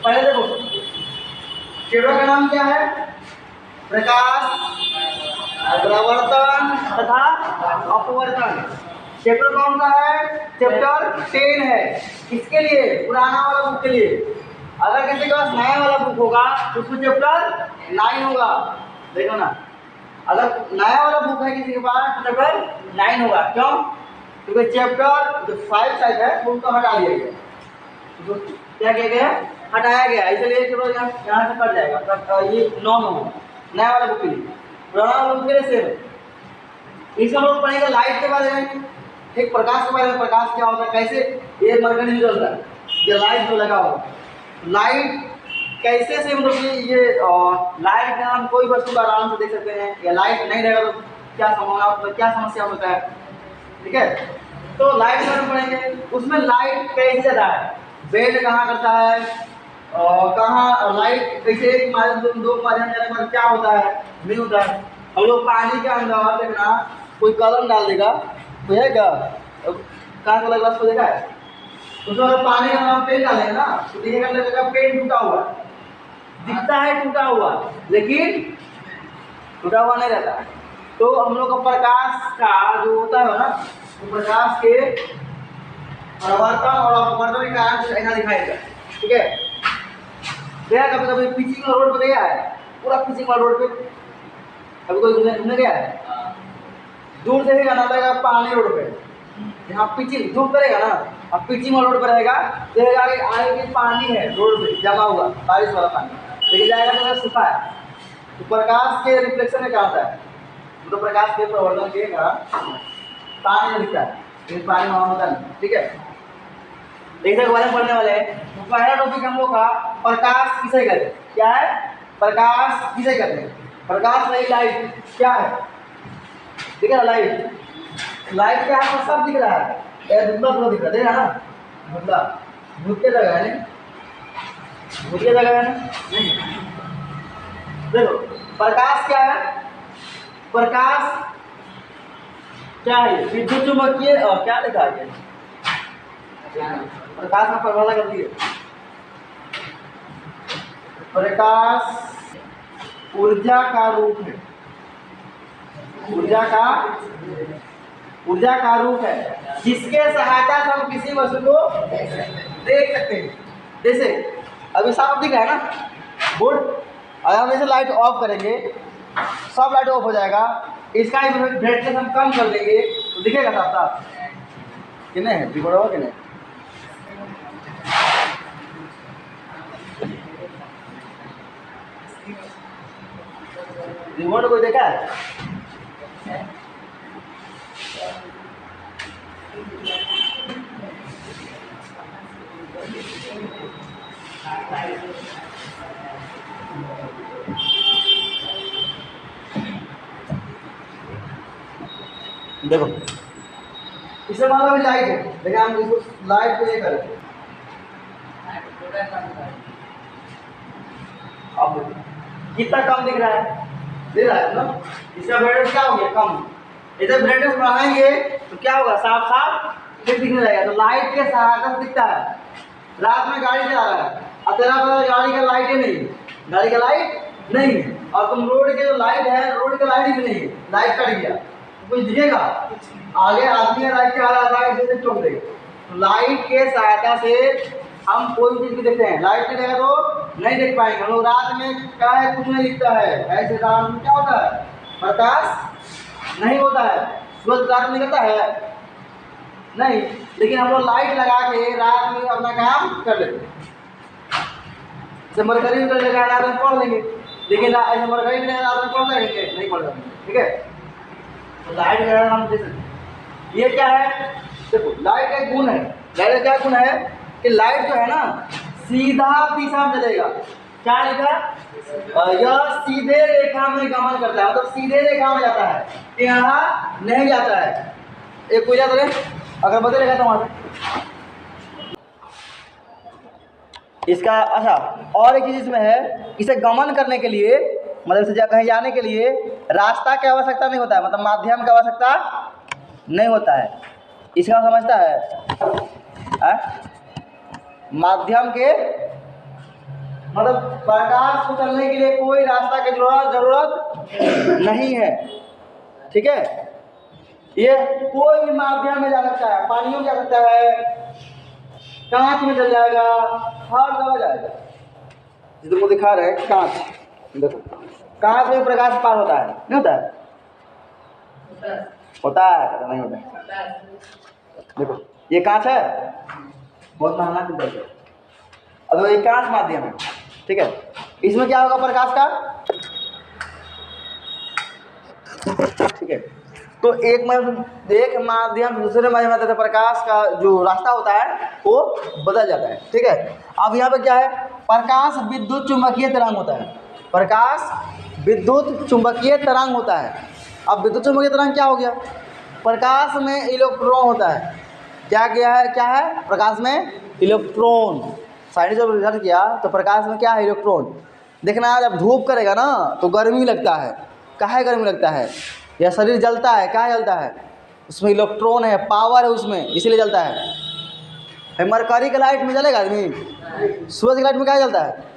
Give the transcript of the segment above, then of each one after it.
पहले देखो चैप्टर का नाम क्या है? प्रकाश, प्रवर्तन तथा अपवर्तन। चैप्टर कौन सा है? चैप्टर 10 है। किसके लिए? पुराना वाला बुक के लिए। अगर किसी के पास नया वाला बुक होगा तो उसमें चैप्टर 9 होगा। देखो ना, अगर नया वाला बुक है किसी के पास तो चैप्टर 9 होगा। क्यों? क्योंकि चैप्टर जो 5 साइड है वो उसको हटा दिया गया। तो क्या किया गया? हटाया गया, इसलिए चलो यहाँ से कट जाएगा। तो ये 9 होगा नया वाला बुक के लिए। पुराना वाला बुक के लिए सेम है। इसमें हम लोग पढ़ेंगे लाइट के बारे में, एक प्रकाश के बारे में। प्रकाश क्या होता है, कैसे ये मरकरी निकल रहा है, ये लाइट जो लगा हुआ है, लाइट कैसे से मतलब कि ये लाइट में हम कोई वस्तु का आराम से देख सकते हैं, या लाइट नहीं रहेगा तो क्या संभावना होता है, क्या समस्या होता है। ठीक है, तो लाइट के बारे में पढ़ेंगे। उसमें लाइट कैसे जाता है, बेड कहाँ करता है, कहाँ लाइट कैसे एक माध्यम से दो माध्यम जाने पर क्या होता है, नहीं होता है। हम लोग पानी के अंदर देखना कोई कलम डाल देगा तो है क्या, कहाँ का ग्लास को देखा है, उसमें अगर पानी का हम पेन डालेंगे ना तो देखिएगा लगेगा पेन टूटा हुआ है, दिखता है टूटा हुआ, लेकिन टूटा हुआ नहीं रहता है। तो हम लोग का प्रकाश का जो होता है ना, तो प्रकाश के परिवर्तन और अपवर्तन के कारण ऐसा दिखाई देता है। ठीक है, गया कभी कभी पिचिंग रोड पे गया है, पूरा पिचिंग वाला रोड पे कभी कोई घूमने गया है, दूर देखेगा ना लगेगा पानी रोड पे, यहाँ पिचिंग धूप करेगा ना, अब पिचिंग वाला रोड पर रहेगा तो आगे पानी है रोड पे जमा हुआ, बारिश वाला पानी, लेकिन जाएगा तो सूखा है। तो प्रकाश के रिफ्लेक्शन में क्या होता है, तो प्रकाश के प्रवर्तन के कारण पानी में दिखता है, लेकिन पानी वहाँ होता नहीं। ठीक है, देखने के बारे में पढ़ने वाले हैं। तो पहला टॉपिक हम लोग का प्रकाश किसे कहते हैं, क्या है, प्रकाश किसे कहते हैं। प्रकाश नहीं, लाइट क्या है, दिख रहा लाइट, लाइट के आपको सब दिख रहा है, धुंधला थोड़ा दिख रहा है ना, धुंधला भूत के जगह है नहीं, भूत के जगह है ना नहीं। देखो प्रकाश क्या है, प्रकाश क्या है, विद्युत चुम्बकीय और क्या लिखा है, प्रकाश का परिभाषा कर दिए। प्रकाश ऊर्जा का रूप है, ऊर्जा का रूप है जिसके सहायता से हम किसी वस्तु को देख सकते हैं। जैसे अभी साफ दिख रहा है ना बोर्ड, अगर हम जैसे लाइट ऑफ करेंगे सब लाइट ऑफ हो जाएगा, इसका ब्राइटनेस हम कम कर देंगे तो दिखेगा साफ साफ कि नहीं, रिकॉर्ड होगा कि नहीं। रिमोट कोई देखा है? देखो इसे मान लो लाइट है, देखिए हम इसको लाइट को ये करें, अब कितना कम दिख रहा है, दिख रहा है ना, इसका ब्राइटनेस क्या हो गया, कम। इधर ब्राइटनेस बढ़ाएंगे तो क्या होगा, साफ साफ फिर दिखने लगेगा। तो लाइट के सहायता से दिखता है। रात में गाड़ी चला रहा है, अब तेरा गाड़ी का लाइट ही नहीं, गाड़ी का लाइट नहीं, और तुम रोड के जो लाइट है, रोड का लाइट भी नहीं, लाइट कट गया, कुछ दिखेगा, आगे आदमी लाइट के आ रहा है जैसे चौंक देगा। तो लाइट के सहायता से हम कोई चीज भी देखते हैं, लाइट नहीं रहेगा तो नहीं देख पाएंगे। हम लोग रात में क्या है, कुछ नहीं दिखता है, ऐसे रात में क्या होता है, प्रकाश नहीं होता है, सूरज रात में निकलता है नहीं, लेकिन हम लोग लाइट लगा के रात में अपना काम कर लेते हैं। जैसे मरकरी कर लेगा रात में पढ़ लेंगे, लेकिन ऐसे मरकरी में रात में पढ़ लेंगे नहीं पढ़ लेंगे। ठीक है, तो लाइट का हम दे सकते हैं। ये क्या है, देखो लाइट का एक गुण है, लाइट का क्या गुण है कि लाइट जो है ना सीधा दिशा में चलेगा। क्या लिखा, यह सीधे रेखा में गमन करता है, मतलब सीधे रेखा में जाता है, यहाँ नहीं जाता है। एक कोई जाता है अगर बदल लेगा तो वहां से इसका, अच्छा और एक चीज इसमें है, इसे गमन करने के लिए मतलब इसे कहीं जाने के लिए रास्ता की आवश्यकता नहीं होता है, मतलब माध्यम की आवश्यकता नहीं होता है। इसका समझता है, माध्यम के मतलब प्रकाश को चलने के लिए कोई रास्ता की जरूरत नहीं है। ठीक है, ये कोई भी माध्यम में जा सकता है, पानी में जा सकता है, कांच में चल जाएगा, हर जगह जाएगा। जिस तुमको दिखा रहे हैं कांच, देखो कांच में प्रकाश पार होता है, नहीं होता है? होता है नहीं होता है? देखो ये कांच है, बहुत महंगा चीज है। अब ये कांच माध्यम है, ठीक है, इसमें क्या होगा प्रकाश का? ठीक है, तो एक माध्यम दूसरे माध्यम में प्रकाश का जो रास्ता होता है वो बदल जाता है। ठीक है, अब यहाँ पे क्या है? प्रकाश विद्युत चुंबकीय तरंग होता है। प्रकाश विद्युत चुंबकीय तरंग होता है। अब विद्युत चुंबकीय तरंग क्या हो गया? प्रकाश में इलेक्ट्रॉन होता है। क्या है प्रकाश में? इलेक्ट्रॉन। साइंटिस्ट जब रिसर्च किया तो प्रकाश में क्या है? इलेक्ट्रॉन। देखना जब धूप करेगा ना तो गर्मी लगता है। काहे गर्मी लगता है? या शरीर जलता है, काहे जलता है? उसमें इलेक्ट्रॉन है, पावर है उसमें, इसीलिए जलता है। मरकरी के लाइट में जलेगा आदमी? सूरज की लाइट में क्या जलता है?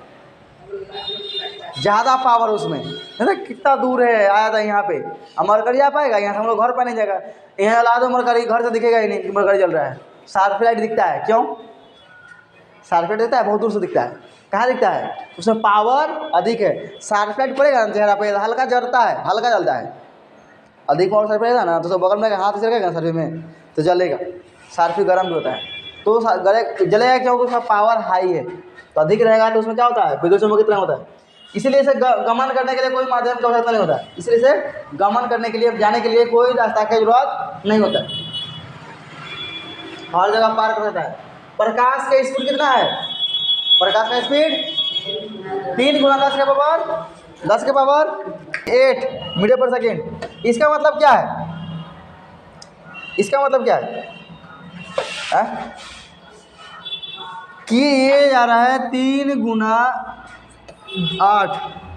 ज़्यादा पावर उसमें है ना। कितना दूर है आया था यहाँ पे, अब मरकरी आ पाएगा? यहाँ से हम लोग घर पर नहीं जाएगा, यहाँ जला दो मरकरी, घर से दिखेगा ही नहीं कि मरकरी जल रहा है। सार्फे लाइट दिखता है, क्यों? सार्फे दिखता है, बहुत दूर से दिखता है। कहाँ दिखता है? उसमें पावर अधिक है। सार्फे लाइट पड़ेगा ना चेहरा पे, हल्का जलता है, हल्का जलता है। अधिक पावर सार्फे पड़ेगा ना तो सब बगल में हाथ से रखेगा सार्फे में तो जलेगा। सार्फे गर्म भी होता है तो जलेगा, क्योंकि उसका पावर हाई है। तो अधिक रहेगा तो उसमें क्या होता है? विद्युत चुम्बकीय तरंग होता है। इसीलिए इसे गमन करने के लिए कोई माध्यम की आवश्यकता नहीं होता है। इसलिए इसे गमन करने के लिए, जाने के लिए कोई रास्ता की जरूरत नहीं होता है, हर जगह पार कर देता है। प्रकाश का स्पीड कितना है? प्रकाश का स्पीड 3 गुना 10 के पावर 8 मीटर पर सेकेंड। इसका मतलब क्या है? इसका मतलब क्या है? कि ये जा रहा है 3 गुना 8,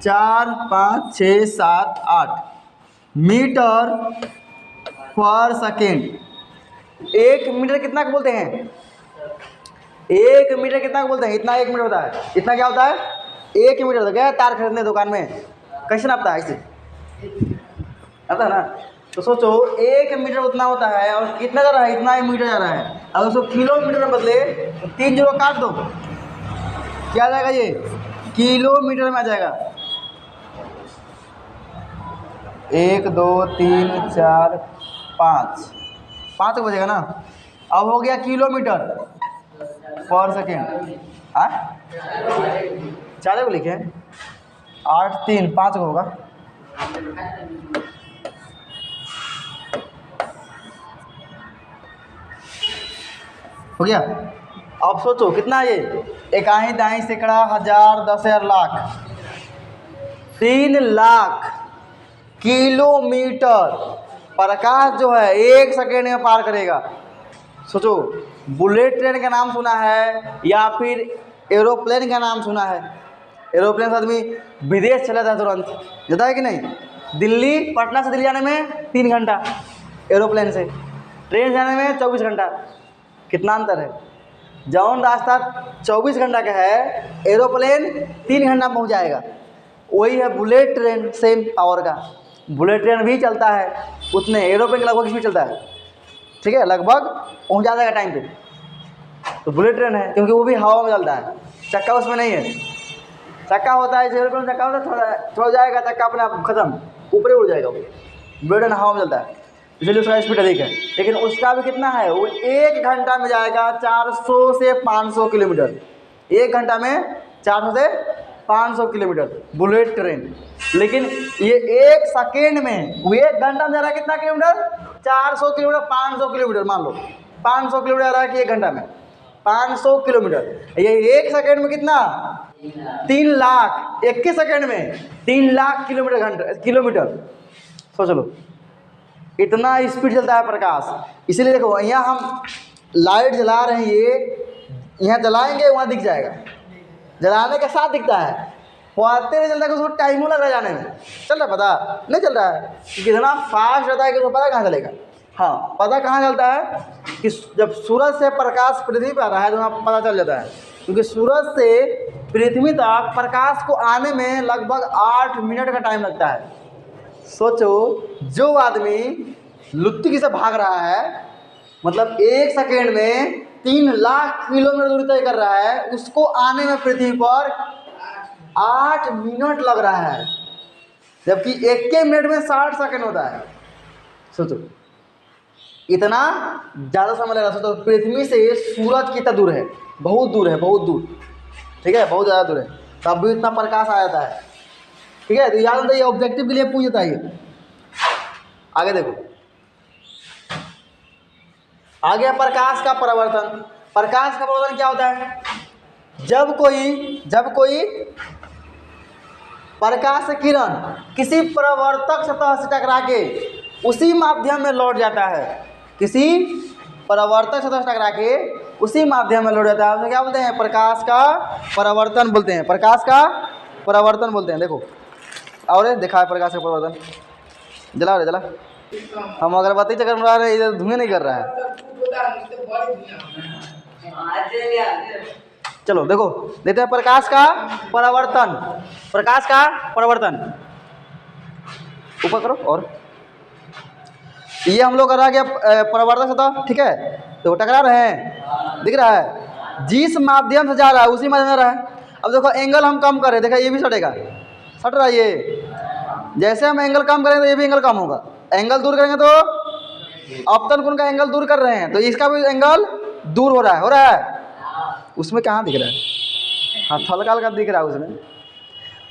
4, 5, 6, 7, 8 मीटर पर सेकेंड। 1 मीटर कितना को बोलते हैं? 1 मीटर कितना को बोलते हैं? इतना 1 मीटर होता है। इतना क्या होता है? 1 मीटर होता है। गया तार खरीदने दुकान में, कैसे नापता है? ऐसे आता है ना। तो सोचो 1 मीटर उतना होता है और कितना जा रहा है? इतना 1 मीटर जा रहा है। अगर उसको किलोमीटर में बदले तो 3 जीरो काट दो, क्या आ जाएगा? ये किलोमीटर में आ जाएगा। 1 2 3 4 5 बजेगा ना। अब हो गया किलोमीटर पर सेकेंड। 4 को लिखे 8 3 5 को होगा। हो गया। अब सोचो कितना ये? इकाई दाई सैकड़ा हजार 10,000 लाख 3 लाख किलोमीटर प्रकाश जो है 1 सेकेंड में पार करेगा। सोचो, बुलेट ट्रेन का नाम सुना है या फिर एरोप्लेन का नाम सुना है? एरोप्लेन से आदमी विदेश चला जाता है तुरंत, जाता है कि नहीं? दिल्ली, पटना से दिल्ली जाने में 3 घंटा एरोप्लेन से, ट्रेन जाने में 24 घंटा। कितना अंतर है? जौन रास्ता 24 घंटा का है, एरोप्लेन 3 घंटा पहुंच जाएगा। वही है बुलेट ट्रेन, सेम पावर का। बुलेट ट्रेन भी चलता है उतने, एरोप्लेन के लगभग स्पीड चलता है। ठीक है, लगभग पहुंचा जाएगा टाइम पे। तो बुलेट ट्रेन है क्योंकि वो भी हवा में चलता है, चक्का उसमें नहीं है। चक्का होता है, एरोप्लेन चक्का होता है, थोड़ा जाएगा चक्का अपने आप खत्म, ऊपर ही उड़ जाएगा। वो बुलेट ट्रेन हवा में चलता है, इसलिए उसका स्पीड अधिक है। लेकिन उसका भी कितना है? वो 1 घंटा में जाएगा 400 से 500 किलोमीटर। 1 घंटा में 400 से 500 किलोमीटर बुलेट ट्रेन। लेकिन ये 1 सेकेंड में, वो 1 घंटा में जा रहा है कितना किलोमीटर? 400 kilometre, 500 kilometre. मान लो 500 किलोमीटर जा रहा है कि 1 घंटा में 500 किलोमीटर। ये 1 सेकेंड में कितना? 3 लाख। 21 सेकेंड में 3 लाख किलोमीटर। सोच लो, इतना स्पीड चलता है प्रकाश। इसीलिए देखो, यहाँ हम लाइट जला रहे हैं, ये यहाँ जलाएंगे वहाँ दिख जाएगा, जलाने के साथ दिखता है। पता नहीं चलता कि उसको टाइम लग रहा है जाने में। चल रहा पता नहीं चल रहा है कि इतना फास्ट रहता है कि उसको पता कहाँ चलेगा। हाँ, पता कहाँ चलता है कि जब सूरज से प्रकाश पृथ्वी पर आ रहा है तो वहाँ पता चल जाता है, क्योंकि सूरज से पृथ्वी तक प्रकाश को आने में लगभग 8 मिनट का टाइम लगता है। सोचो, जो आदमी लुत्ती से भाग रहा है, मतलब 1 सेकेंड में 3 लाख किलोमीटर दूरी तय कर रहा है, उसको आने में पृथ्वी पर 8 मिनट लग रहा है, जबकि 1 मिनट में 60 सेकेंड होता है। सोचो, इतना ज़्यादा समय लग रहा है। सोचो, पृथ्वी से सूरज कितना दूर है, बहुत दूर है, बहुत दूर, ठीक है, बहुत ज़्यादा दूर है, तब भी इतना प्रकाश आ जाता है, ठीक है। तो याद होता है, ये ऑब्जेक्टिव के लिए पूछ जाता है। आगे देखो, आगे प्रकाश का परावर्तन। प्रकाश का परावर्तन क्या होता है? जब कोई प्रकाश किरण किसी परावर्तक सतह से टकरा के उसी माध्यम में लौट जाता है, किसी परावर्तक सतह से टकरा के उसी माध्यम में लौट जाता है, उसे क्या बोलते हैं? प्रकाश का परावर्तन बोलते हैं, प्रकाश का परावर्तन बोलते हैं। देखो, और देखा है प्रकाश का परावर्तन, जला रहे, जला, हम अगरबत्ती चक्कर में रह रहे, इधर धुएं नहीं कर रहा है। चलो देखो, देखते हैं प्रकाश का परावर्तन। प्रकाश का परावर्तन ऊपर करो, और ये हम लोग कर रहा है परावर्तक सतह, ठीक है। तो टकरा रहे हैं, दिख रहा है, जिस माध्यम से जा रहा है उसी माध्यम से जा रहा है। अब देखो, एंगल हम कम कर रहे हैं, देखा ये भी सटेगा, सट रहा है ये। जैसे हम एंगल कम करेंगे तो ये भी एंगल कम होगा। एंगल दूर करेंगे तो अपतन कोण का एंगल दूर कर रहे हैं, तो इसका भी एंगल दूर हो रहा है, उसमें कहाँ दिख रहा है? हाँ, हल्का हल्का दिख रहा है उसमें।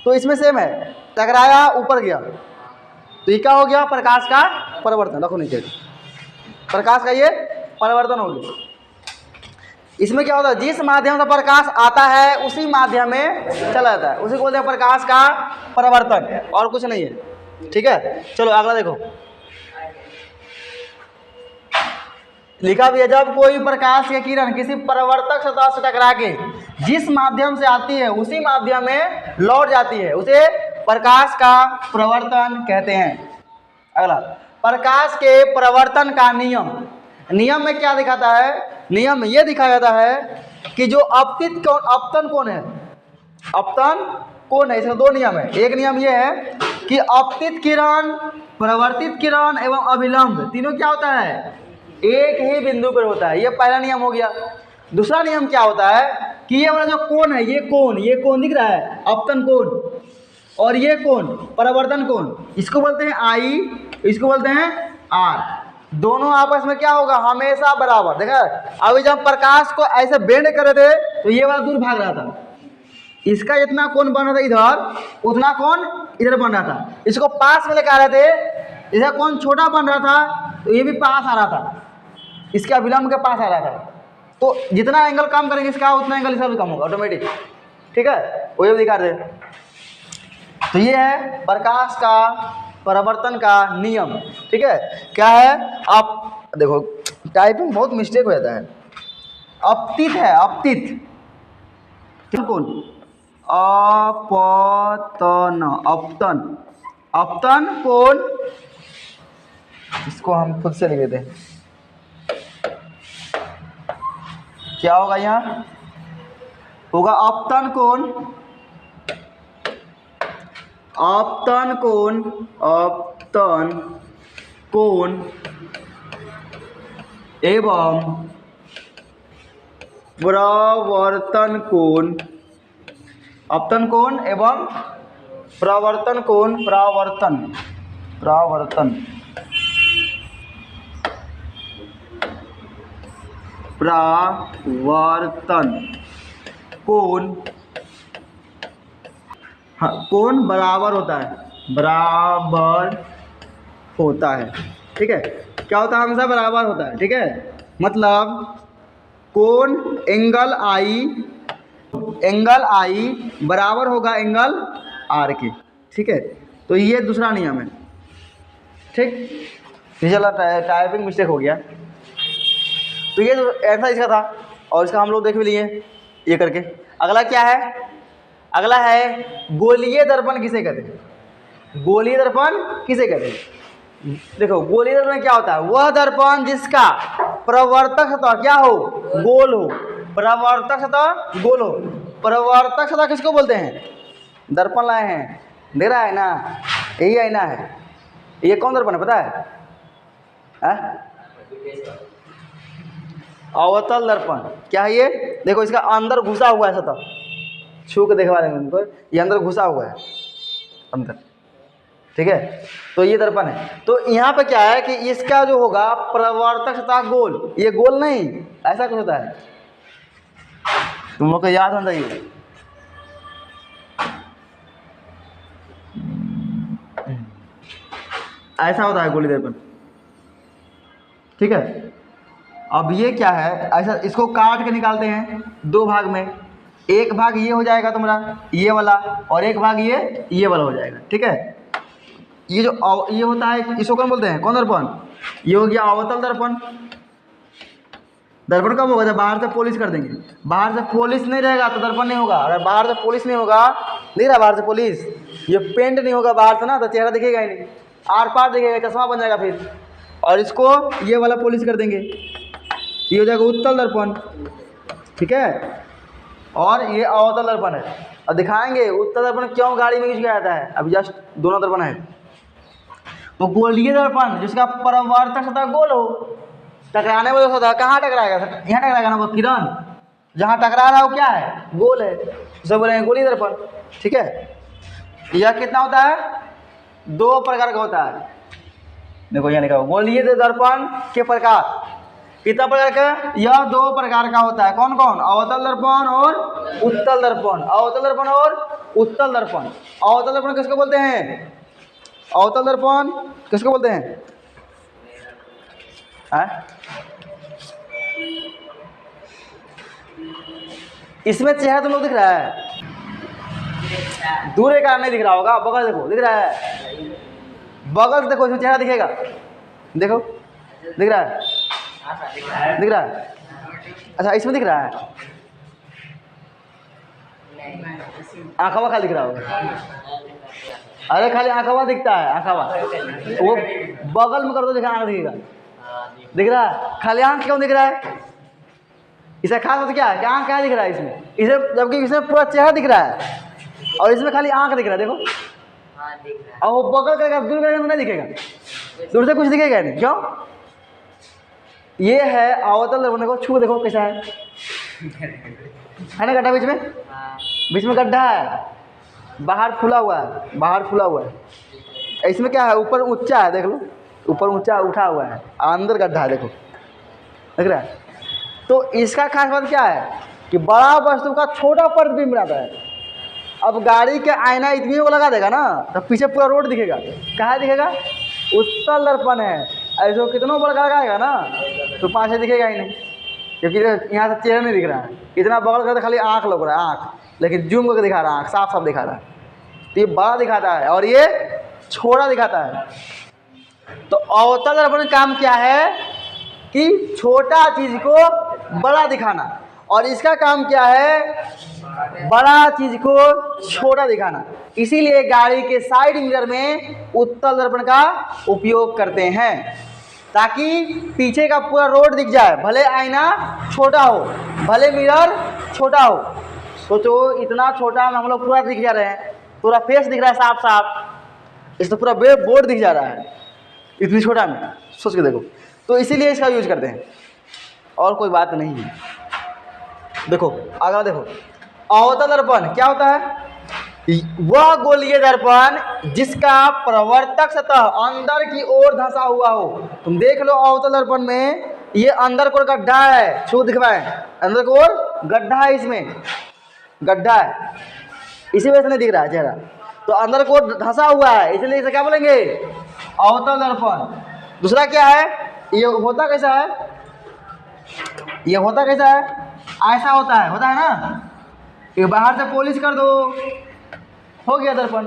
तो इसमें सेम है, टकराया, ऊपर गया, तो ये क्या हो गया? प्रकाश का परावर्तन। रखो नीचे, प्रकाश का ये परावर्तन हो गया। इसमें क्या होता है? जिस माध्यम से प्रकाश आता है उसी माध्यम में चला जाता है, उसी को बोलते हैं प्रकाश का परावर्तन, और कुछ नहीं है, ठीक है। चलो अगला देखो, लिखा भी है, जब कोई प्रकाश की किरण किसी परावर्तक सतह से टकरा के जिस माध्यम से आती है उसी माध्यम में लौट जाती है, उसे प्रकाश का परावर्तन कहते हैं। अगला, प्रकाश के परावर्तन का नियम। नियम में क्या दिखाता है? नियम में यह दिखाया जाता है कि जो अपतन कोण है, अपतन कोण है, इसमें 2 नियम है। एक नियम यह है कि अपतित किरण, परावर्तित किरण एवं अभिलंब तीनों क्या होता है? एक ही बिंदु पर होता है। ये पहला नियम हो गया। दूसरा नियम क्या होता है कि ये वाला जो कोण है, ये कोण दिख रहा है, अपतन कोण, और ये कोण परावर्तन कोण, इसको बोलते हैं आई, इसको बोलते हैं आर। दोनों आपस में क्या होगा? हमेशा बराबर। देखा, अभी जब प्रकाश को ऐसे बेंड कर रहे थे तो ये वाला दूर भाग रहा था, इसका जितना कोण बन रहा था इधर, उतना कोण इधर बन रहा था। इसको पास में लेकर आ रहे थे, इधर कोण छोटा बन रहा था तो ये भी पास आ रहा था, इसके अभिलंब के पास आ रहा था। तो जितना एंगल कम करेंगे इसका, उतना एंगल इसका भी कम होगा ऑटोमेटिक, ठीक है। वो ये दिखा रहे। तो ये है प्रकाश का परावर्तन का नियम, ठीक है। क्या है? आप देखो, टाइपिंग बहुत मिस्टेक हो जाता है। अपतित है, अपतित कोण, अपतन, अपतन, अपतन कोण, इसको हम खुद से लिख देते हैं। क्या होगा? यहाँ होगा अपतन कोण, अपतन कोण, अपतन कोण एवं परावर्तन कोण, अपतन कोण एवं परावर्तन कोण, परावर्तन परावर्तन कोण, हाँ, कोण बराबर होता है, बराबर होता है, ठीक है। क्या होता है? हमेशा बराबर होता है, ठीक है। मतलब कोण एंगल आई बराबर होगा एंगल आर के, ठीक है। तो ये दूसरा नियम है, ठीक। चला, टाइपिंग मिस्टेक हो गया। तो ये तो ऐसा इसका था, और इसका हम लोग देख भी लिए ये करके। अगला क्या है? अगला है गोलीय दर्पण किसे कहते हैं? गोलीय दर्पण किसे कहते हैं? देखो, गोलीय दर्पण क्या होता है? वह दर्पण जिसका परावर्तक सतह क्या हो? गोल हो। परावर्तक सतह गोल हो। परावर्तक सतह किसको बोलते हैं? दर्पण लाए हैं, देख रहा है ना, यही आईना है। ये कौन दर्पण है पता है? अवतल दर्पण। क्या है ये? देखो इसका अंदर घुसा हुआ है सतह, छू के दिखवा देंगे उनको, ये अंदर घुसा हुआ है अंदर, ठीक है। तो ये दर्पण है। तो यहाँ पे क्या है कि इसका जो होगा परावर्तक सतह गोल, ये गोल नहीं, ऐसा कुछ होता है, तुम लोग को याद होना चाहिए। ऐसा होता है गोली दर्पण, ठीक है। अब ये क्या है, ऐसा इसको काट के निकालते हैं दो भाग में, एक भाग ये हो जाएगा तुम्हारा ये वाला, और एक भाग ये वाला हो जाएगा, ठीक है। ये जो ये होता है इसको कौन बोलते हैं? कौन दर्पण? ये हो गया अवतल दर्पण। दर्पण कब होगा? जब बाहर से पॉलिश कर देंगे। बाहर से पॉलिश नहीं रहेगा तो दर्पण नहीं होगा। अगर बाहर से पॉलिश नहीं होगा, नहीं रहा बाहर से पॉलिश, ये पेंट नहीं होगा बाहर से ना, तो चेहरा दिखेगा ही नहीं, आर पार दिखेगा, चश्मा बन जाएगा फिर। और इसको ये वाला पॉलिश कर देंगे, ये हो जाएगा उत्तल दर्पण, ठीक है। और ये अवतल दर्पण है। और दिखाएंगे उत्तल दर्पण क्यों गाड़ी में यूज किया जाता है, अभी जस्ट दोनों दर्पण है। तो गोलीय दर्पण जिसका परावर्तक सतह गोल हो, टकराने वाला सतह कहाँ टकराएगा? यहाँ टकराएगा ना, वो किरण जहाँ टकरा रहा है वो क्या है? गोल है, उसे बोलेंगे गोलीय दर्पण, ठीक है। यह कितना होता है? दो प्रकार का होता है। देखो यहाँ लिखा हुआ गोलीय दर्पण के प्रकार, कितना प्रकार का? यह दो प्रकार का होता है। कौन कौन? अवतल दर्पण और उत्तल दर्पण। अवतल दर्पण और उत्तल दर्पण। अवतल दर्पण किसको बोलते हैं? अवतल दर्पण किसको बोलते हैं? इसमें चेहरा तुम लोग दिख रहा है? दूर का नहीं दिख रहा होगा, बगल देखो दिख रहा है, बगल से देखो इसमें चेहरा दिखेगा, देखो दिख रहा है, दिख रहा है? अच्छा इसमें दिख रहा है, आंखवा खाली दिख रहा होगा। अरे खाली आंखवा दिखता है, आंखवा वो बगल में कर दो, देखा आंख दिखेगा, दिख रहा है? खाली आंख क्यों दिख रहा है? इसका खास बात क्या है कि आंख क्या दिख रहा है इसमें, इसे जबकि इसमें पूरा चेहरा दिख रहा है और इसमें खाली आंख दिख रहा है, देखो। और वो बगल करेगा, दूर करेगा तो नहीं दिखेगा, दूर से कुछ दिखेगा नहीं, क्यों? ये है अवतल दर्पण। देखो छू देखो कैसा है ना, गड्ढा बीच में, बीच में गड्ढा है, बाहर फूला हुआ है, बाहर फूला हुआ है। इसमें क्या है? ऊपर ऊंचा है, देख लो, ऊपर ऊंचा उठा हुआ है, अंदर गड्ढा है, देखो देख रहा है। तो इसका खास बात क्या है कि बड़ा वस्तु का छोटा प्रतिबिंब बनाता है। अब गाड़ी के आईना इतनी को लगा देगा ना, तो पीछे पूरा रोड दिखेगा, कहाँ दिखेगा? उत्तल दर्पण है। ऐसे कितना बड़ा लगाएगा ना तो पाछे दिखेगा ही नहीं, क्योंकि यहाँ से चेहरा नहीं दिख रहा है, इतना बगल करके खाली आँख लग रहा है, आँख, लेकिन जूम करके दिखा रहा है, आँख साफ साफ दिखा रहा है। तो ये बड़ा दिखाता है और ये छोटा दिखाता है। तो अवतल दर्पण का काम क्या है कि छोटा चीज को बड़ा दिखाना, और इसका काम क्या है? बड़ा चीज को छोटा दिखाना। इसीलिए गाड़ी के साइड मिरर में उत्तल दर्पण का उपयोग करते हैं, ताकि पीछे का पूरा रोड दिख जाए, भले आईना छोटा हो, भले मिरर छोटा हो। सोचो इतना छोटा में हम लोग पूरा दिख जा रहे हैं, पूरा फेस दिख रहा है साफ साफ, इस तो पूरा बोर्ड दिख जा रहा है इतनी छोटा में, सोच के देखो। तो इसीलिए इसका यूज करते हैं, और कोई बात नहीं है। देखो अगला देखो, अवतल दर्पण क्या होता है? वह गोलीय दर्पण जिसका प्रवर्तक सतह अंदर की ओर धंसा हुआ हो। तुम देख लो अवतल दर्पण में ये अंदर को गड्ढा है, छू दिखवाए, अंदर को ओर गड्ढा है, इसमें गड्ढा है, इसी वजह से नहीं दिख रहा है चेहरा, तो अंदर को धंसा हुआ है, इसलिए इसे क्या बोलेंगे? अवतल दर्पण। दूसरा क्या है? ये होता कैसा है? ये होता कैसा है? ऐसा होता है ना, ये बाहर से पॉलिश कर दो, हो गया दर्पण।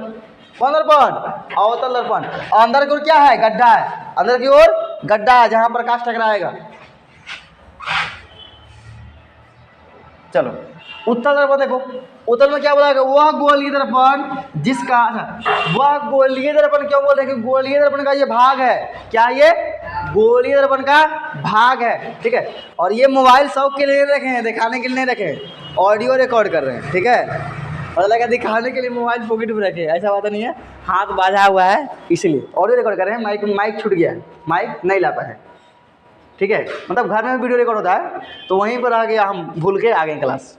कौन दर्पण? अवतल दर्पण। अंदर की ओर क्या है? गड्ढा है, अंदर की ओर गड्ढा है जहां प्रकाश टकराएगा। चलो उत्तल दर्पण देखो, उत्तल में क्या बोला है? वह गोलीय दर्पण जिसका, वह गोलीय दर्पण क्यों बोल रहे हैं? कि गोलीय दर्पण का ये भाग है, क्या ये गोलीय दर्पण का भाग है, ठीक है। और ये मोबाइल शौक के लिए रखे हैं, दिखाने के लिए नहीं रखे हैं, ऑडियो रिकॉर्ड कर रहे हैं, ठीक है। मतलब लगा दिखाने के लिए मोबाइल पॉकेट में रखे, ऐसा बात नहीं है, हाथ बांधा हुआ है इसलिए ऑडियो रिकॉर्ड कर रहे हैं। माइक छूट गया है, माइक नहीं ला पाए, ठीक है। मतलब घर में वीडियो रिकॉर्ड होता है तो वहीं पर आ गया, हम भूल के आ गए क्लास,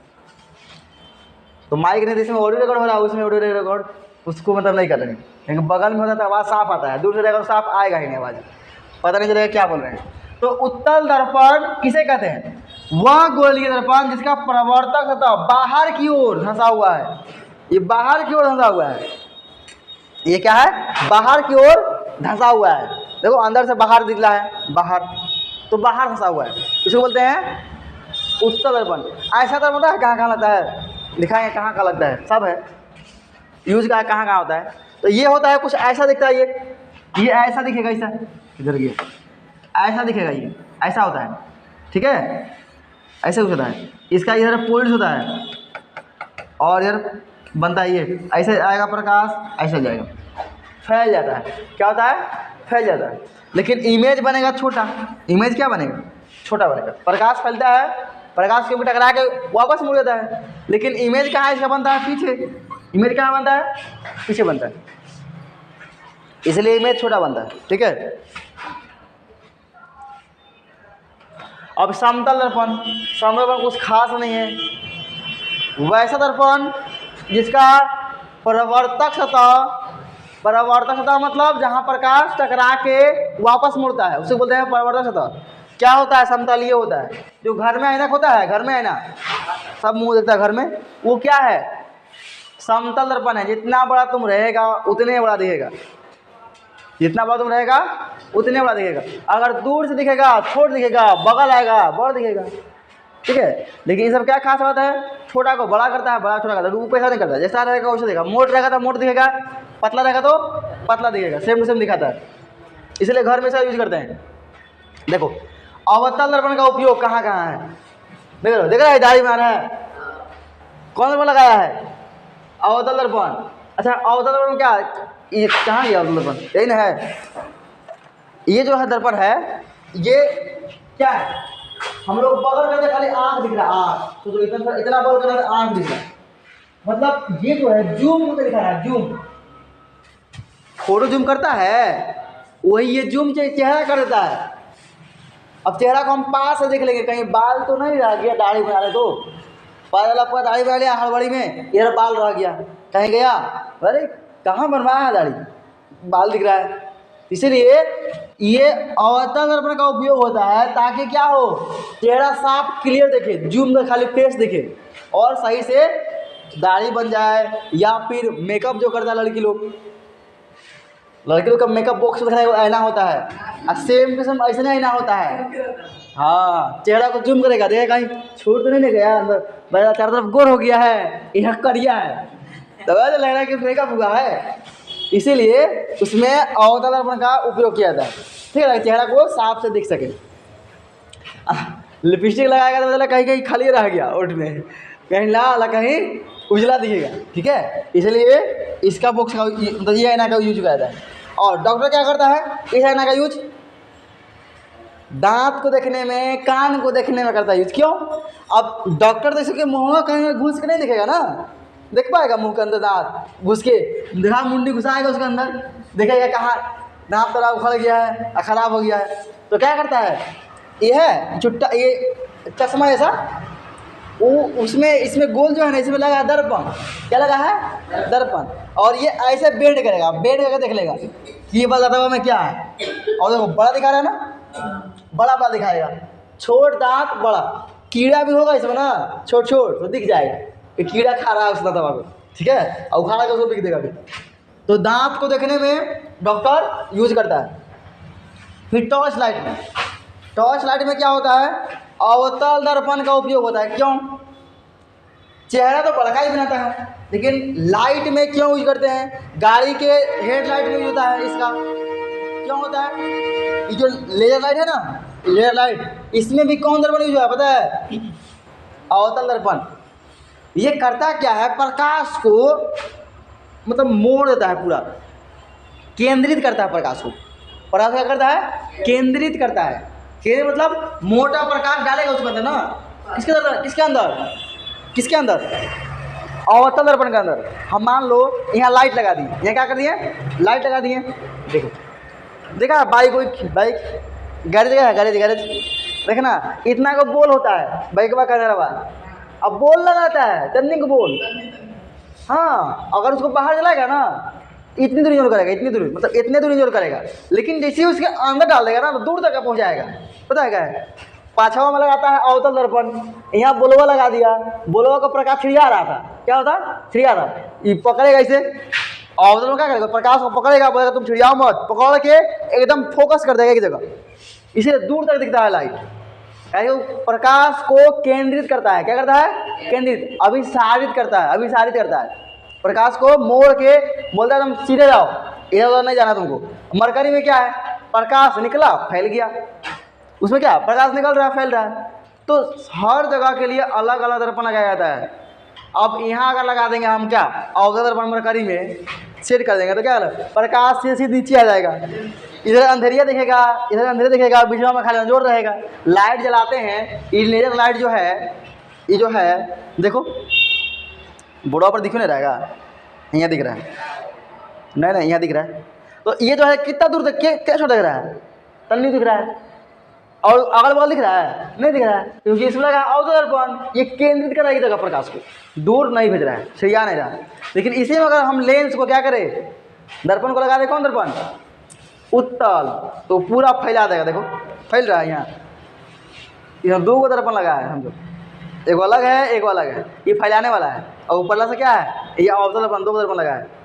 तो माइक नहीं, इसमें ऑडियो रिकॉर्ड हो रहा है, उसमें ऑडियो रिकॉर्ड उसको मतलब नहीं कर रहे हैं। लेकिन बगल में होता तो आवाज़ साफ आता है, दूर से रहेगा तो साफ आएगा ही नहीं, आवाज़ पता नहीं चलेगा क्या बोल रहे हैं। तो उत्तल दर्पण किसे कहते हैं? वह गोलीय दर्पण जिसका प्रवर्तक सतह बाहर की ओर धंसा हुआ है। ये बाहर की ओर धंसा हुआ है, ये क्या है? बाहर की ओर धंसा हुआ है। देखो अंदर से बाहर दिख रहा है, बाहर तो बाहर धंसा हुआ है, इसको बोलते हैं उत्तल दर्पण। ऐसा दर्पण पता है कहाँ कहाँ लगता है? दिखाएंगे कहाँ कहाँ लगता है, सब है यूज का, कहाँ कहाँ होता है। तो ये होता है कुछ ऐसा दिखता है, ये ऐसा दिखेगा, ऐसा इधर ये ऐसा दिखेगा, ये ऐसा होता है, ठीक है, ऐसे कुछ होता है। इसका इधर पोल्स होता है और इधर बनता है, ये ऐसे आएगा प्रकाश, ऐसे जाएगा, फैल जाता है। क्या होता है? फैल जाता है। लेकिन इमेज बनेगा छोटा, इमेज क्या बनेगा? छोटा बनेगा। प्रकाश फैलता है, प्रकाश के ऊपर टकरा के वापस मुड़ जाता है, लेकिन इमेज कहाँ इसका बनता है? पीछे। इमेज कहाँ बनता है? पीछे बनता है, इसलिए इमेज छोटा बनता है, ठीक है। अब समतल दर्पण, समतल दर्पण कुछ खास नहीं है, वैसा दर्पण जिसका परावर्तक सतह मतलब जहाँ प्रकाश टकरा के वापस मुड़ता है उसे बोलते हैं परावर्तक सतह। क्या होता है? समतल ये होता है, जो घर में ऐनक होता है, घर में ऐना सब मुंह देखता है घर में, वो क्या है? समतल दर्पण है। जितना बड़ा तुम रहेगा उतने बड़ा दिखेगा, जितना बड़ा तुम रहेगा उतने बड़ा दिखेगा। अगर दूर से दिखेगा छोटा दिखेगा, बगल आएगा बड़ा दिखेगा, ठीक है। लेकिन ये सब क्या खास बात है? छोटा को बड़ा करता है, बड़ा छोटा करता है, ऊपर ऐसा नहीं करता। जैसा रहेगा वैसे दिखेगा, मोट रहेगा तो मोट दिखेगा, पतला रहेगा तो पतला दिखेगा, सेम टू सेम दिखाता है, इसलिए घर में ऐसा यूज करते हैं। देखो अवतल दर्पण का उपयोग कहाँ कहाँ है? देख रहा है, दाढ़ी में आ रहा है, कौन दर्पण लगाया है? अवतल दर्पण। अच्छा अवतल दर्पण क्या, ये कहाँ गया अवतल दर्पण? यही ना है, ये जो है दर्पण है, ये क्या है? हम लोग बगल करते खाली आँख दिख रहा है, आँख तो जो इतना बगल कर आँख दिख रहा है, मतलब ये जो है जूम करके दिखा रहा है, जूम। फोटो जूम करता है वही ये जूम चेहरा कर देता है। अब चेहरा को हम पास से देख लेंगे, कहीं बाल तो नहीं रह गया, दाढ़ी बना रहे तो पहले पूरा दाढ़ी बना लिया हड़बड़ी में, ये बाल रह गया, कहीं गया, अरे कहाँ बनवाया है दाढ़ी, बाल दिख रहा है। इसीलिए ये अवतल दर्पण का उपयोग होता है ताकि क्या हो? चेहरा साफ क्लियर दिखे, जूम में खाली फेस दिखे और सही से दाढ़ी बन जाए। या फिर मेकअप जो करता है लड़की लोग का मेकअप बॉक्स दिखने को आईना होता है, और सेम किस्म ऐसे नहीं आईना होता है। हाँ चेहरा को जूम करेगा, देखेगा कहीं छूट तो नहीं गया, अंदर मेरा चारों तरफ गोर हो गया है, यह करिया है, तो वैसे लग रहा है कि मेकअप हुआ है। इसीलिए उसमें अवतल दर्पण का उपयोग किया जाता है, ठीक है, चेहरा को साफ से दिख सके। लिपस्टिक लगाएगा तो मतलब कहीं कहीं खाली रह गया ओठ में, कहीं लाल कहीं उजला दिखेगा, ठीक है। इसलिए इसका बॉक्स का मतलब ये आईना का यूज किया जाता है। और डॉक्टर क्या करता है? इस आईना का यूज दांत को देखने में, कान को देखने में करता है यूज। क्यों? अब डॉक्टर देख सके मुँह कहीं घुस के नहीं दिखेगा ना, देख पाएगा मुंह के अंदर दांत घुस के, दांत मुंडी घुसाएगा उसके अंदर, देखेगा कहाँ दांत थोड़ा उखड़ गया है, खराब हो गया है, तो क्या करता है? ये है चुट्टा, ये चश्मा ऐसा, वो उसमें इसमें गोल जो है ना, इसमें लगा है दर्पण। क्या लगा है? दर्पण। और ये ऐसे बेंड करेगा, बेंड करके देख लेगा कि ये बताता हुआ में क्या है। और देखो बड़ा दिखा रहा है ना, बड़ा बड़ा दिखाएगा, छोट दांत बड़ा, कीड़ा भी होगा इसमें ना, छोट छोट तो दिख जाएगा कि कीड़ा खा रहा है उस दवा को, ठीक है, और उखाड़ा के उसको बिक देगा भी। तो दांत को देखने में डॉक्टर यूज करता है। फिर टॉर्च लाइट में, टॉर्च लाइट में क्या होता है? अवतल दर्पण का उपयोग होता है। क्यों? चेहरा तो बड़का ही बनाता है, लेकिन लाइट में क्यों यूज करते हैं? गाड़ी के हेडलाइट में यूज होता है इसका। क्यों होता है? ये जो लेजर लाइट है ना, लेजर लाइट, इसमें भी कौन दर्पण यूज हुआ है पता है? अवतल दर्पण। ये करता क्या है? प्रकाश को मतलब मोड़ देता है, पूरा केंद्रित करता है प्रकाश को। प्रकाश क्या करता है? केंद्रित करता है। केंद्रित मतलब मोटा प्रकाश डालेगा उसके अंदर ना, किसके अंदर? किसके अंदर? अवतल दर्पण के अंदर। हम मान लो यहाँ लाइट लगा दी, यहाँ क्या कर दिए? लाइट लगा दिए। देखो, देखा बाइक गैरेज है, गैरेज देखना, इतना का बोल होता है बाइक का कहने वाला। अब बोल लगाता है टर्निंग को बोल। हाँ, अगर उसको बाहर चलाएगा ना इतनी दूर इंजोर करेगा, इतनी दूर मतलब इतने दूर इंजोर करेगा, लेकिन जैसे ही उसके अंदर डाल देगा ना तो दूर तक पहुँच जाएगा। पता है क्या है? पाछवा में लगाता है अवतल दर्पण, यहाँ बोलवा लगा दिया, बोलवा का प्रकाश छिड़िया रहा था, क्या होता? छिड़िया रहा, ये पकड़ेगा इसे, अवतल में क्या करेगा? प्रकाश को पकड़ेगा, बोलेगा तुम छिड़ियाओ मत, पकड़ के एकदम फोकस कर देगा एक जगह, इसे दूर तक दिखता है लाइट। प्रकाश को केंद्रित करता है। क्या करता है? केंद्रित, अभिसारित करता है, अभिसारित करता है। प्रकाश को मोड़ के बोलता है तुम सीधे जाओ, इधर उधर नहीं जाना तुमको। मरकरी में क्या है? प्रकाश निकला फैल गया, उसमें क्या प्रकाश निकल रहा है फैल रहा है। तो हर जगह के लिए अलग अलग दर्पण लगाया जाता है। अब यहाँ अगर लगा देंगे हम क्या अवतल दर्पण मरकरी में सेट कर देंगे तो क्या प्रकाश से नीचे आ जाएगा, इधर अंधेरिया दिखेगा, इधर अंधेरिया दिखेगा, बीच में खाली अंजोर रहेगा। लाइट जलाते हैं, इलेक्ट्रिक लाइट जो है, ये जो है देखो बोर्डा पर दिख नहीं रहेगा, यहाँ दिख रहा है, नहीं यहाँ दिख रहा है। तो ये जो है कितना दूर तक कैसे दिख रहा है? तन्नी दिख रहा है, और अगल बगल दिख रहा है? नहीं दिख रहा है, क्योंकि इसमें लगा अवतल दर्पण, ये केंद्रित कर रहा है एक जगह प्रकाश को, दूर नहीं भेज रहा है, छिड़िया नहीं रहा है। लेकिन इसी में अगर हम लेंस को क्या करें, दर्पण को लगा दे, कौन दर्पण? उत्तल, तो पूरा फैला देगा। देखो फैल रहा है, यहाँ दो दर्पण लगा है समझो, एक अलग है एक अलग है, ये फैलाने वाला है, और ऊपरला से क्या है? ये अवतल दर्पण, दो दर्पण लगा है।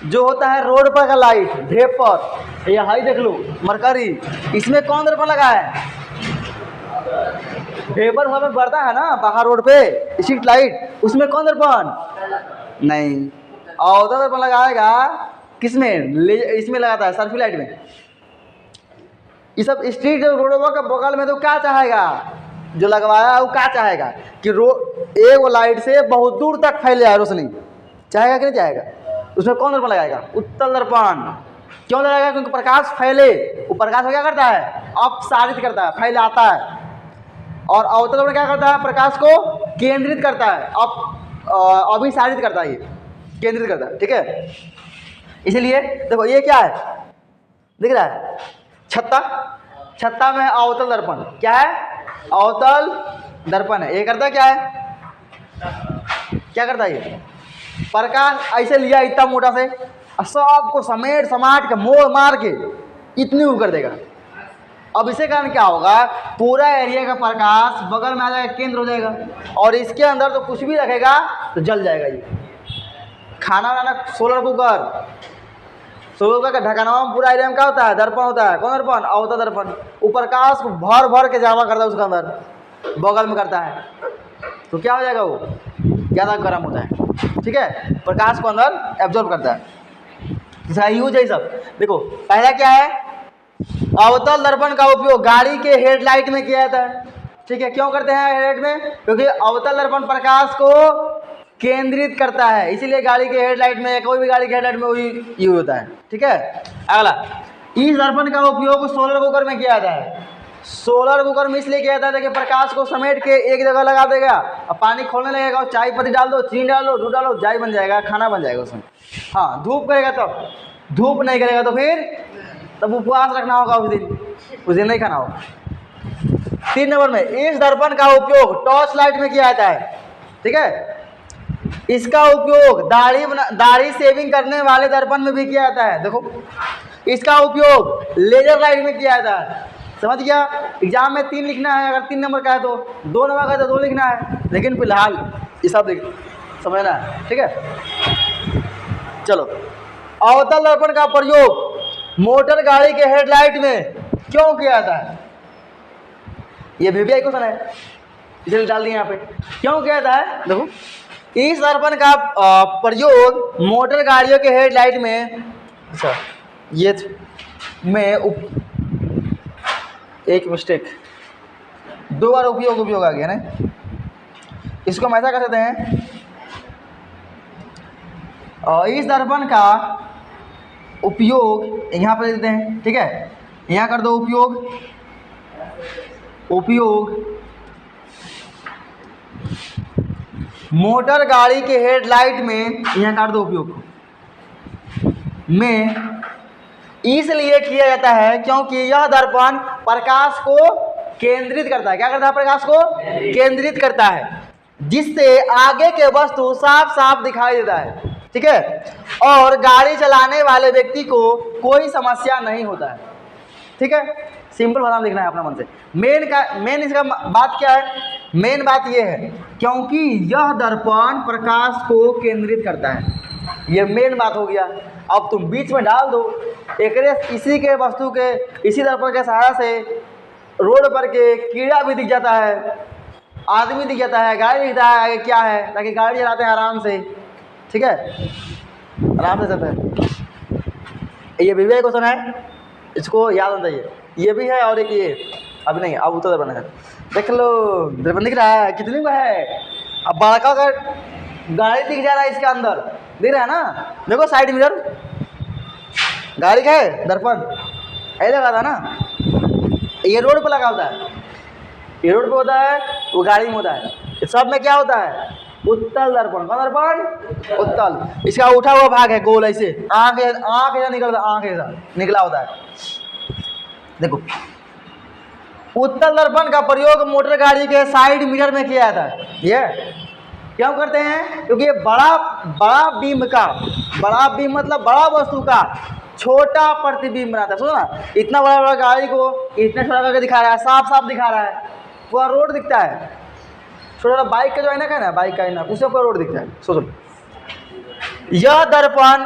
जो होता है रोड पर का लाइट, वेपर, ये हाई देख लो मरकरी, इसमें कौन दर्पण लगा है? वेपर हमें बढ़ता है ना बाहर रोड पे स्ट्रीट लाइट, उसमें कौन दर्पण? नहीं, अवतल दर्पण लगाएगा किसमें? इसमें लगाता है सर्फी लाइट में। ये सब स्ट्रीट रोडों का बगल में तो क्या चाहेगा जो लगवाया है, वो क्या चाहेगा कि एक लाइट से बहुत दूर तक फैल जाए रोशनी, चाहेगा कि नहीं चाहेगा? उसमें कौन दर्पण लगाएगा? उत्तल दर्पण। क्यों लगाएगा? क्योंकि प्रकाश फैले, वो प्रकाश को क्या करता है? अपसारित करता है, फैलाता है। और अवतल दर्पण क्या करता है? प्रकाश को केंद्रित करता है, अभिसारित करता है, ये केंद्रित करता है। ठीक है, इसलिए देखो ये क्या है दिख रहा है? छत्ता, छत्ता में अवतल दर्पण क्या है? अवतल दर्पण है। ये करता क्या है? क्या करता है? ये प्रकाश ऐसे लिया इतना मोटा से, सबको समेट समाट के मोड़ मार के इतनी ऊपर कर देगा। अब इसे कारण क्या होगा? पूरा एरिया का प्रकाश बगल में आ जाएगा, केंद्र हो जाएगा, और इसके अंदर तो कुछ भी रखेगा तो जल जाएगा। ये खाना बनाना सोलर कुकर, सोलर कुकर का ढक्कनवा में पूरा एरिया में क्या होता है? दर्पण होता है। कौन दर्पण? अवतल दर्पण। वो प्रकाश को भर भर के जमा करता है, उसके अंदर बगल में करता है, तो क्या हो जाएगा? वो ज़्यादा गर्म होता है। ठीक है, प्रकाश को अंदर एब्जॉर्ब करता है। जैसा यूज है सब। देखो पहला क्या है? अवतल दर्पण का उपयोग गाड़ी के हेडलाइट में किया जाता है। ठीक है, क्यों करते हैं हेडलाइट में? क्योंकि अवतल दर्पण प्रकाश को केंद्रित करता है, इसीलिए गाड़ी के हेडलाइट में, कोई भी गाड़ी के हेडलाइट में वही यूज होता है। ठीक है, अगला, इस दर्पण का उपयोग सोलर कुकर में किया जाता है। सोलर कुकर में इसलिए किया जाता है कि प्रकाश को समेट के एक जगह लगा देगा, अब पानी खोलने लगेगा, और चाय पत्ती डाल दो, चीनी डाल दो, दूध डालो, चाय बन जाएगा, खाना बन जाएगा उसमें। हाँ, धूप करेगा तब, धूप नहीं करेगा तो फिर तब उपवास रखना होगा, उस दिन नहीं खाना होगा। 3 नंबर में, इस दर्पण का उपयोग टॉर्च लाइट में किया जाता है। ठीक है, इसका उपयोग दाढ़ी शेविंग करने वाले दर्पण में भी किया जाता है। देखो, इसका उपयोग लेजर लाइट में किया जाता है। समझ गया? एग्जाम में 3 लिखना है, अगर 3 नंबर का है तो 2 नंबर का है तो 2 लिखना है, लेकिन फिलहाल ये सब समझना है। ठीक है, चलो, अवतल दर्पण का प्रयोग मोटर गाड़ी के हेडलाइट में क्यों किया जाता है? ये भी क्वेश्चन है, इसलिए डाल दिए यहाँ पे। क्यों किया जाता है? देखो, इस दर्पण का प्रयोग मोटर गाड़ियों के हेडलाइट में, अच्छा ये में एक मिस्टेक, 2 बार उपयोग आ गया ना, इसको हम ऐसा कर सकते हैं, इस दर्पण का उपयोग यहाँ पर देते हैं। ठीक है, यहाँ कर दो उपयोग मोटर गाड़ी के हेडलाइट में, यहाँ काट दो, उपयोग में इसलिए किया जाता है क्योंकि यह दर्पण प्रकाश को केंद्रित करता है। क्या करता है? प्रकाश को केंद्रित करता है, जिससे आगे के वस्तु साफ साफ दिखाई देता है। ठीक है, और गाड़ी चलाने वाले व्यक्ति को कोई समस्या नहीं होता है। ठीक है, सिंपल भाषा में लिखना है अपना मन से। मेन इसका बात क्या है? मेन बात ये है क्योंकि यह दर्पण प्रकाश को केंद्रित करता है, ये मेन बात हो गया। अब तुम बीच में डाल दो इसी के वस्तु के, इसी दर्पण के सहारा से रोड पर के कीड़ा भी दिख जाता है, आदमी दिख जाता है, गाड़ी दिखता है आगे क्या है, ताकि गाड़ी चलाते हैं आराम से। ठीक है, आराम से चलता है। ये भी क्वेश्चन है, इसको याद होना चाहिए। ये भी है और एक ये अभी नहीं, अब उत्तर दर्पण है। देख लो दर्पण दिख रहा है, कितने का है? अब बड़का का गाड़ी दिख जा रहा है, इसके अंदर दिख रहा है ना। देखो साइड मिरर, गाड़ी का है दर्पण, ऐसे लगा था ना। ये रोड पर लगा होता है, ये रोड पे होता है, वो गाड़ी में होता है। सब में क्या होता है? उत्तल दर्पण। कौन दर्पण? उत्तल। इसका उठा हुआ भाग है गोल, ऐसे आँख ऐसा निकलता, आँख ऐसा निकला होता है। देखो, उत्तल दर्पण का प्रयोग मोटर गाड़ी के साइड मिरर में किया जाता है। ये क्यों करते हैं? क्योंकि ये बड़ा बीम मतलब बड़ा वस्तु का छोटा प्रतिबिंब बनाता है। सुनो ना, इतना बड़ा गाड़ी को इतना छोटा करके दिखा रहा है, साफ साफ दिखा रहा है, पूरा रोड दिखता है। छोटा बाइक का जो आईना का है ना, बाइक का आईना, उससे पूरा रोड दिखता है। सोचो, यह दर्पण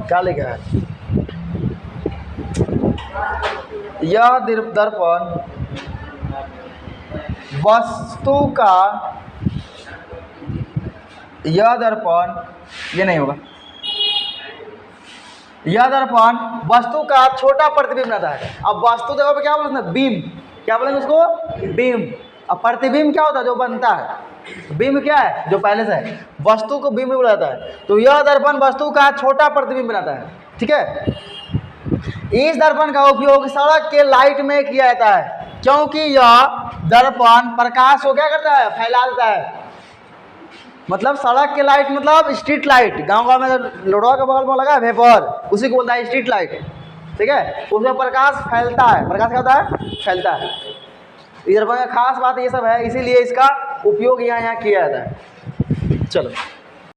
क्या लिखा है? यह दर्पण वस्तु का, यह दर्पण, ये नहीं होगा, यह दर्पण वस्तु का छोटा प्रतिबिंब बनाता है। अब वस्तु जगह पे क्या बोलते हैं? बीम। क्या बोलेंगे उसको? बीम। अब प्रतिबिंब क्या होता है? जो बनता है। बीम क्या है? जो पहले से है। वस्तु को बीम बोला जाता है। तो यह दर्पण वस्तु का छोटा प्रतिबिंब बनाता है। ठीक है, इस दर्पण का उपयोग सड़क के लाइट में किया जाता है क्योंकि यह दर्पण प्रकाश को क्या करता है? फैला देता है। मतलब सड़क के लाइट मतलब स्ट्रीट लाइट, गांव में लोडवा के बगल में लगा है वेपर, उसी को बोलता है स्ट्रीट लाइट। ठीक है, उसमें प्रकाश फैलता है। प्रकाश क्या होता है? फैलता है। इधर पर खास बात ये सब है, इसीलिए इसका उपयोग यहाँ किया जाता है। चलो।